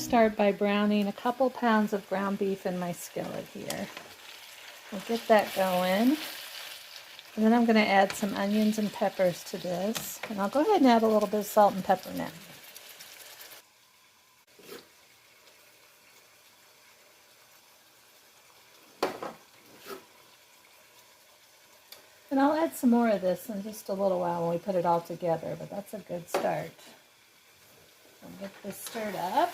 start by browning a couple pounds of ground beef in my skillet here. We'll get that going. And then I'm going to add some onions and peppers to this. And I'll go ahead and add a little bit of salt and pepper now. And I'll add some more of this in just a little while when we put it all together, but that's a good start. I'll get this stirred up.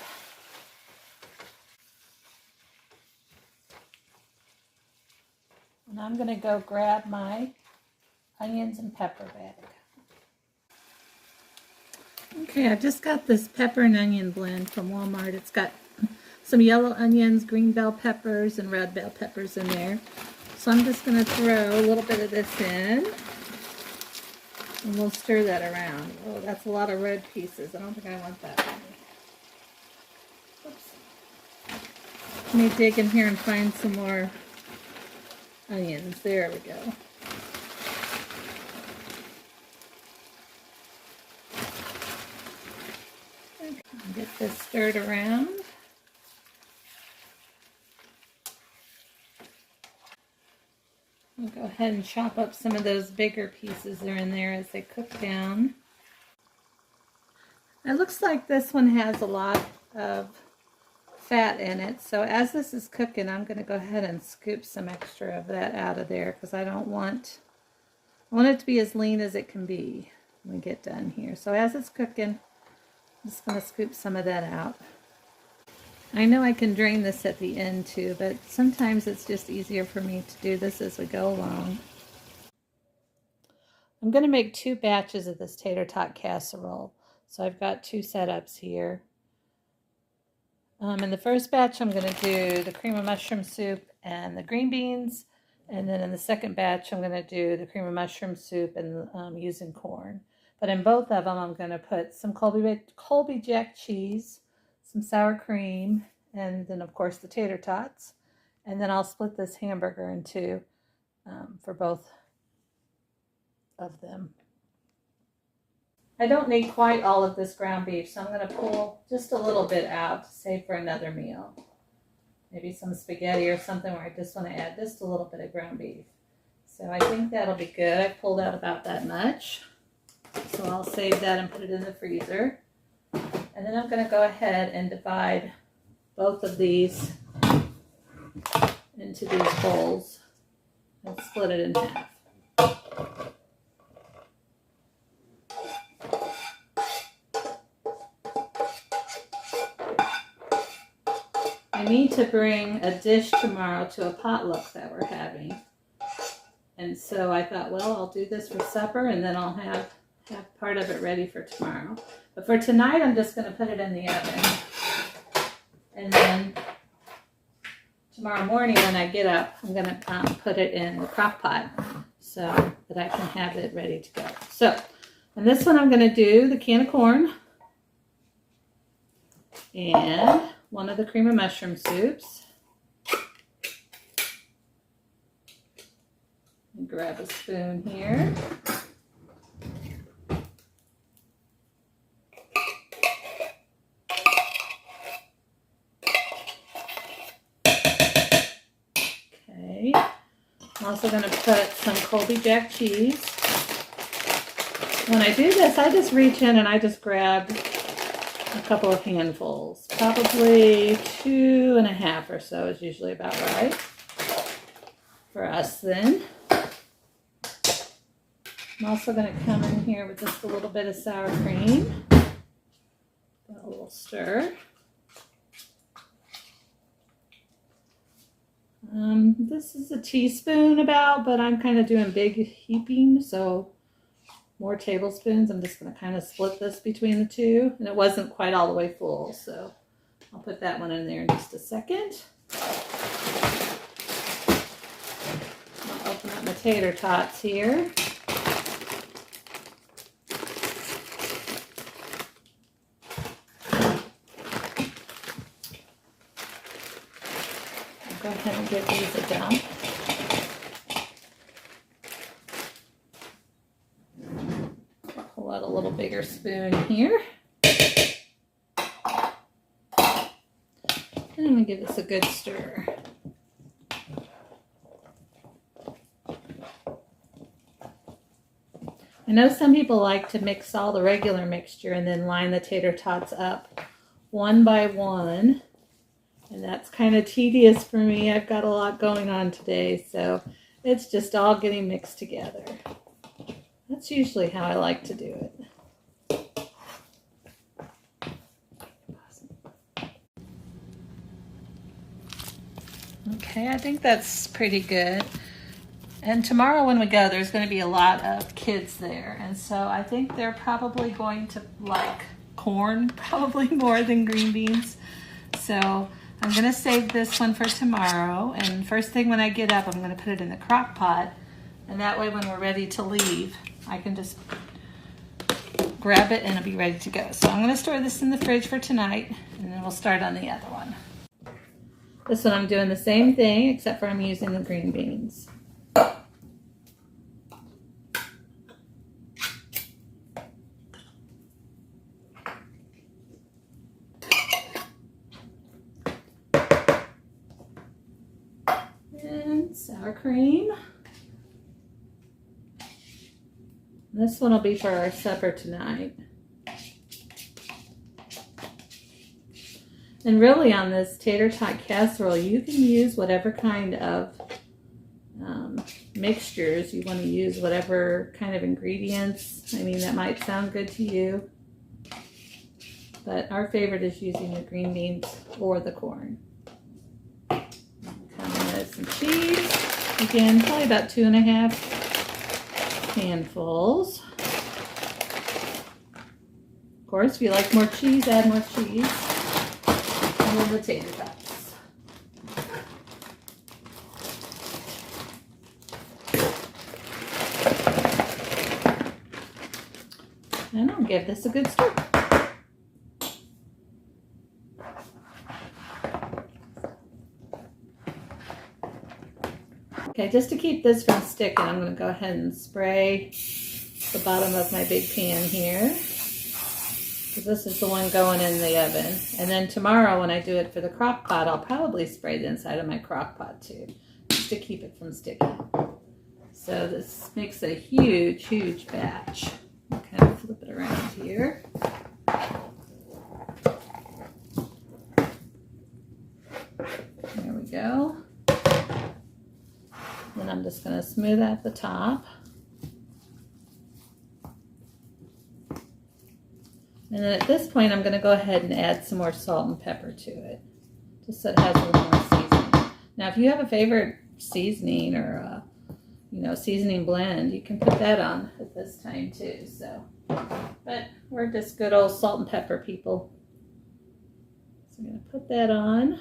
And I'm going to go grab my onions and pepper bag. Okay, I've just got this pepper and onion blend from Walmart. It's got some yellow onions, green bell peppers, and red bell peppers in there. So I'm just going to throw a little bit of this in, and we'll stir that around. Oh, that's a lot of red pieces. I don't think I want that many. Oops. Let me dig in here and find some more onions. There we go. Okay, get this stirred around. I'll go ahead and chop up some of those bigger pieces that are in there as they cook down. It looks like this one has a lot of fat in it, so as this is cooking, I'm going to go ahead and scoop some extra of that out of there because I want it to be as lean as it can be when we get done here. So as it's cooking, I'm just going to scoop some of that out. I know I can drain this at the end too, but sometimes it's just easier for me to do this as we go along. I'm going to make 2 batches of this tater tot casserole. So I've got 2 setups here. In the first batch, I'm going to do the cream of mushroom soup and the green beans. And then in the second batch, I'm going to do the cream of mushroom soup and using corn. But in both of them, I'm going to put some Colby Jack cheese, some sour cream, and then of course the tater tots. And then I'll split this hamburger in 2 for both of them. I don't need quite all of this ground beef, so I'm going to pull just a little bit out to save for another meal. Maybe some spaghetti or something where I just want to add just a little bit of ground beef. So I think that'll be good. I pulled out about that much. So I'll save that and put it in the freezer. And then I'm going to go ahead and divide both of these into these bowls and split it in half. I need to bring a dish tomorrow to a potluck that we're having. And so I thought, well, I'll do this for supper and then I'll have part of it ready for tomorrow. But for tonight, I'm just going to put it in the oven. And then tomorrow morning when I get up, I'm going to put it in the Crockpot so that I can have it ready to go. So, and this one I'm going to do the can of corn and one of the cream of mushroom soups. Grab a spoon here. Okay. I'm also going to put some Colby Jack cheese. When I do this, I just reach in and I just grab a couple of handfuls. Probably 2.5 or so is usually about right for us then. I'm also going to come in here with just a little bit of sour cream. A little stir. This is a teaspoon about, but I'm kind of doing big heaping, so more tablespoons. I'm just going to kind of split this between the 2, and it wasn't quite all the way full, so I'll put that one in there in just a second. I'll open up my tater tots here. Go ahead and give these a dump. Pull out a little bigger spoon here. I'm going to give this a good stir. I know some people like to mix all the regular mixture and then line the tater tots up one by one. And that's kind of tedious for me. I've got a lot going on today, so it's just all getting mixed together. That's usually how I like to do it. Okay, I think that's pretty good. And tomorrow when we go, there's going to be a lot of kids there. And so I think they're probably going to like corn, probably more than green beans. So I'm going to save this one for tomorrow. And first thing when I get up, I'm going to put it in the crock pot. And that way when we're ready to leave, I can just grab it and it'll be ready to go. So I'm going to store this in the fridge for tonight. And then we'll start on the other one. This one I'm doing the same thing, except for I'm using the green beans. And sour cream. This one will be for our supper tonight. And really on this tater tot casserole, you can use whatever kind of mixtures you want to use, whatever kind of ingredients. I mean, that might sound good to you. But our favorite is using the green beans or the corn. Come with some cheese. Again, probably about 2.5 handfuls. Of course, if you like more cheese, add more cheese. And then the tater tots. And I'll give this a good stir. Okay, just to keep this from sticking, I'm going to go ahead and spray the bottom of my big pan here. Because this is the one going in the oven. And then tomorrow when I do it for the crock pot, I'll probably spray the inside of my crock pot too, just to keep it from sticking. So this makes a huge, huge batch. I'll kind of flip it around here. There we go. Then I'm just going to smooth out the top. And then at this point, I'm going to go ahead and add some more salt and pepper to it, just so it has a little more seasoning. Now, if you have a favorite seasoning or seasoning blend, you can put that on at this time too. So, but we're just good old salt and pepper people. So I'm going to put that on,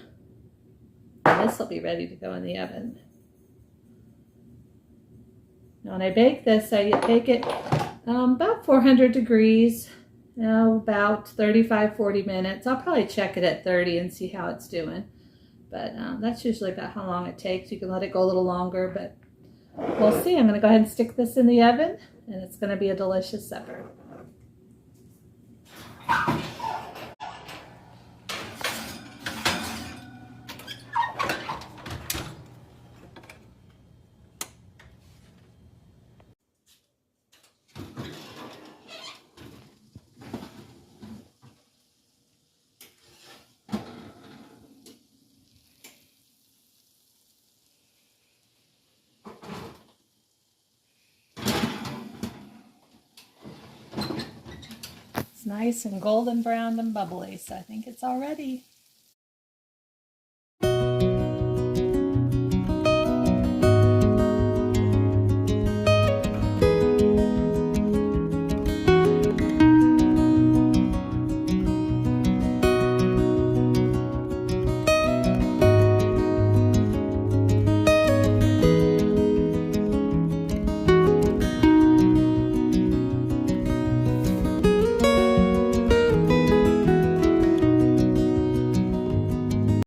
and this will be ready to go in the oven. Now, when I bake this, I bake it about 400 degrees. About 35-40 minutes. I'll probably check it at 30 and see how it's doing. But that's usually about how long it takes. You can let it go a little longer, but we'll see. I'm going to go ahead and stick this in the oven, and it's going to be a delicious supper. It's nice and golden browned and bubbly, so I think it's all ready.